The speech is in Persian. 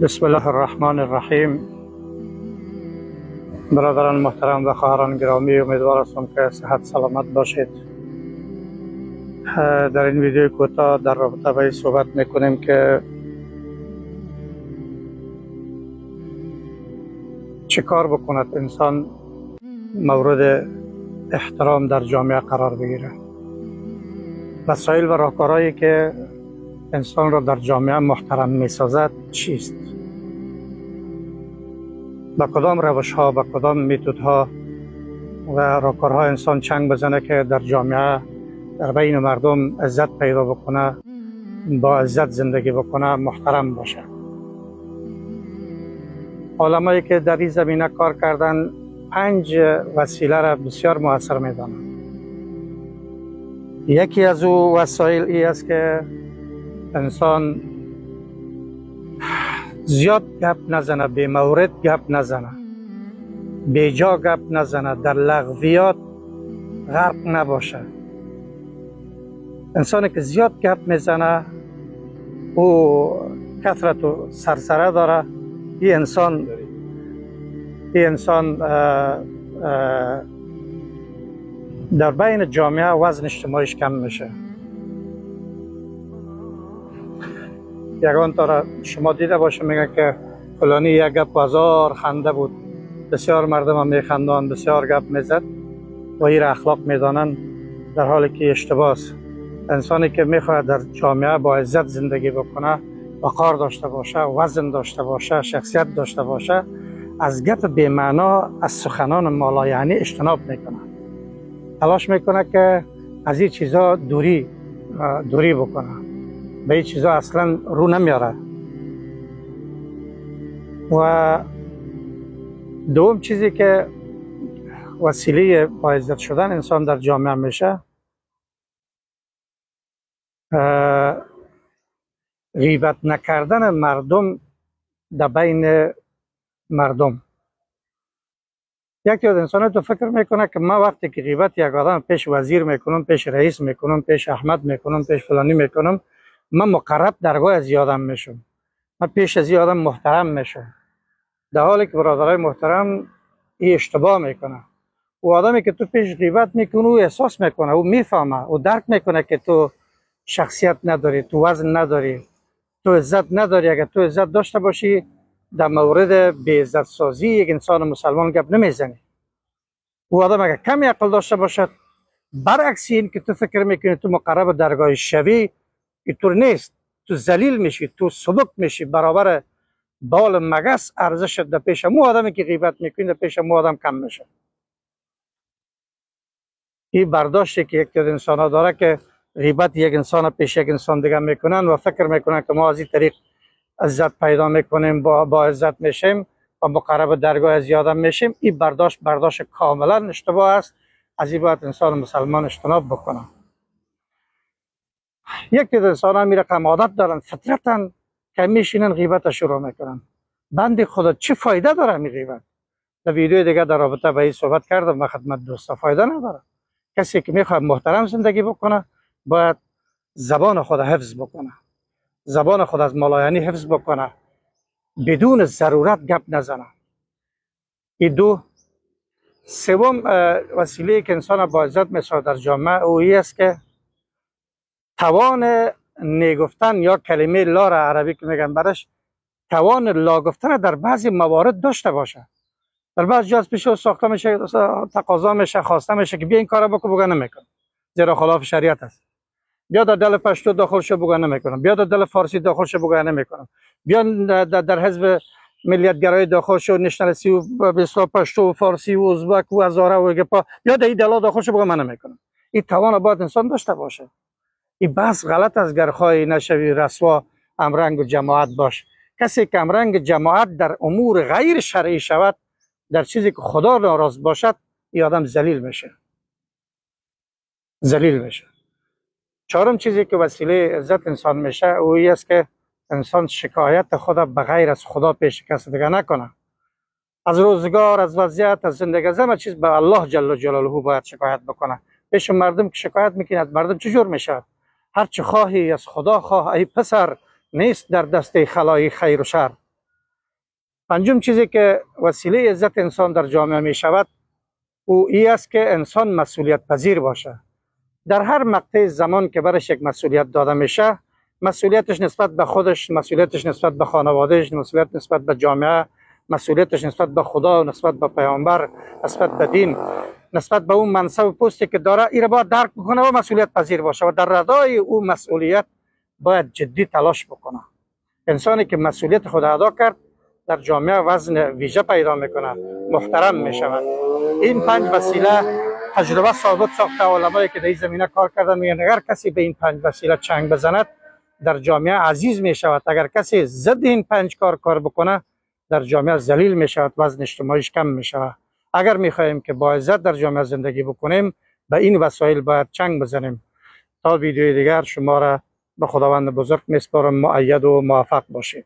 بسم الله الرحمن الرحیم. برادران محترم و خواهران گرامی، امیدوار هستم که صحت سلامت باشید. در این ویدیو کوتاه در رابطه با این صحبت میکنیم که چه کار بکند انسان مورد احترام در جامعه قرار بگیره. وسایل و راهکارهایی که انسان را در جامعه محترم میسازد چیست؟ با کدام روش ها، با کدام میتود ها و راهکارها انسان چنگ بزنه که در جامعه در بین مردم عزت پیدا بکنه، با عزت زندگی بکنه، محترم باشه. علمایی که در این زمینه کار کردن 5 وسیله را بسیار مؤثر میدانند. یکی از او وسایل ای است که انسان زیاد گپ نزنه، بی مورد گپ نزنه، بی جا گپ نزنه، در لغویات غرق نباشه. انسانی که زیاد گپ میزنه او کثرت و سرسره داره. این انسان در بین جامعه وزن اجتماعیش کم میشه. یگان طور شما دیده باشه میگن که فلانی یک گپ بازار خنده بود، بسیار مردم هم میخندان، بسیار گپ میزد و این اخلاق میدانن، در حالی که اشتباه است. انسانی که میخواد در جامعه با عزت زندگی بکنه، وقار داشته باشه، وزن داشته باشه، شخصیت داشته باشه، از گپ بی معنا، از سخنان مالایعنی اجتناب میکنه. تلاش میکنه که از این چیزا دوری بکنه، به این چیزا اصلا رو نمیاره. و دوم چیزی که وسیله با عزت شدن انسان در جامعه میشه، غیبت نکردن مردم در بین مردم. یکی از انسان تو فکر میکنه که ما وقتی که غیبت یک آدم پیش وزیر میکنم، پیش رئیس میکنم، پیش احمد میکنم، پیش فلانی میکنم، من مقرب درگاه از آدم میشم، من پیش از آدم محترم میشم. در حالی که برادرای محترم این اشتباه میکنه. او آدمی که تو پیش غیبت میکنه او احساس میکنه، او میفهمه، او درک میکنه که تو شخصیت نداری، تو وزن نداری، تو عزت نداری. اگر تو عزت داشته باشی در مورد بی عزت سازی یک انسان مسلمان گپ نمیزنی. او آدم اگر کمی عقل داشته باشد، برعکس این که تو فکر میکنی تو مقرب درگاه شوی، اینطور نیست. تو ذلیل میشی، تو سبک میشی، برابر بال مگس ارزشت در پیش مو آدمی که غیبت میکنی در پیش مو آدم کم میشه. این برداشتی که یک انسان ها داره که غیبت یک انسان پیش یک انسان دیگه میکنن و فکر میکنن که ما از این طریق عزت پیدا میکنیم، با عزت میشیم و مقرب درگاه از آدم میشیم. این برداشت کاملا اشتباه است. از این باید انسان مسلمان اجتناب بکنه. یک انسان ها میره که عادت دارن فطرتا که میشینن غیبت شروع میکنن. بند خدا چه فایده داره می غیبت؟ در ویدیو دیگه در رابطه با این صحبت کردم و خدمت دوستا. فایده نداره. کسی که میخواد محترم زندگی بکنه باید زبان خود حفظ بکنه، زبان خود از مالایعنی حفظ بکنه، بدون ضرورت گپ نزنه. این دو. سوم وسیله که انسان با عزت میسازد در جامعه او است که توان نگفتن یا کلمه لا را عربی که میگن برش، توان لا گفتن در بعضی موارد داشته باشه. در بعض جا از پیش ساخته میشه، تقاضا میشه، خواسته میشه که بیا این کارو بکن، بگه نمیکنه زیرا خلاف شریعت است. بیا در دل پشتو داخل شو، بگه نمیکنم. بیا در دل فارسی داخل شو، بگه نمیکنم. بیا در حزب ملیتگرای داخل شو، نشناسی و بسیار پشتو و فارسی و ازبک و هزاره و گپا، یا در این دلا داخل شو، بگه من نمیکنم. این توان باید انسان داشته باشه. این بس غلط از گرخای نشوی رسوا امرنگ و جماعت باش. کسی که امرنگ جماعت در امور غیر شرعی شود، در چیزی که خدا ناراض باشد، این آدم ذلیل میشه. ذلیل میشه. چهارم چیزی که وسیله عزت انسان میشه او است که انسان شکایت خود به غیر از خدا پیش کسی دیگه نکنه. از روزگار، از وضعیت، از زندگی، از همه چیز به الله جل جلاله باید شکایت بکنه. پیش مردم که شکایت میکنه، مردم چجور میشه؟ هر چه خواهی از خدا خواه ای پسر، نیست در دست خلای خیر و شر. پنجم چیزی که وسیله عزت انسان در جامعه می شود او ای است که انسان مسئولیت پذیر باشه. در هر مقطع زمان که برش یک مسئولیت داده میشه، مسئولیتش نسبت به خودش، مسئولیتش نسبت به خانوادهش، مسئولیت نسبت به جامعه، مسئولیتش نسبت به خدا، نسبت به پیامبر، نسبت به دین، نسبت به اون منصب و پستی که داره، این را باید درک بکنه و مسئولیت پذیر باشه و در ردای او مسئولیت باید جدی تلاش بکنه. انسانی که مسئولیت خود ادا کرد در جامعه وزن ویژه پیدا میکنه، محترم میشود. این 5 وسیله تجربه ثابت ساخته علمایی که در این زمینه کار کردن میگن اگر کسی به این 5 وسیله چنگ بزند در جامعه عزیز میشود، اگر کسی ضد این 5 کار بکنه در جامعه ذلیل میشود، وزن اجتماعیش کم میشود. اگر میخواهیم که با عزت در جامعه زندگی بکنیم به این وسایل باید چنگ بزنیم. تا ویدیوی دیگر شما را به خداوند بزرگ میسپارم. مؤید و موفق باشید.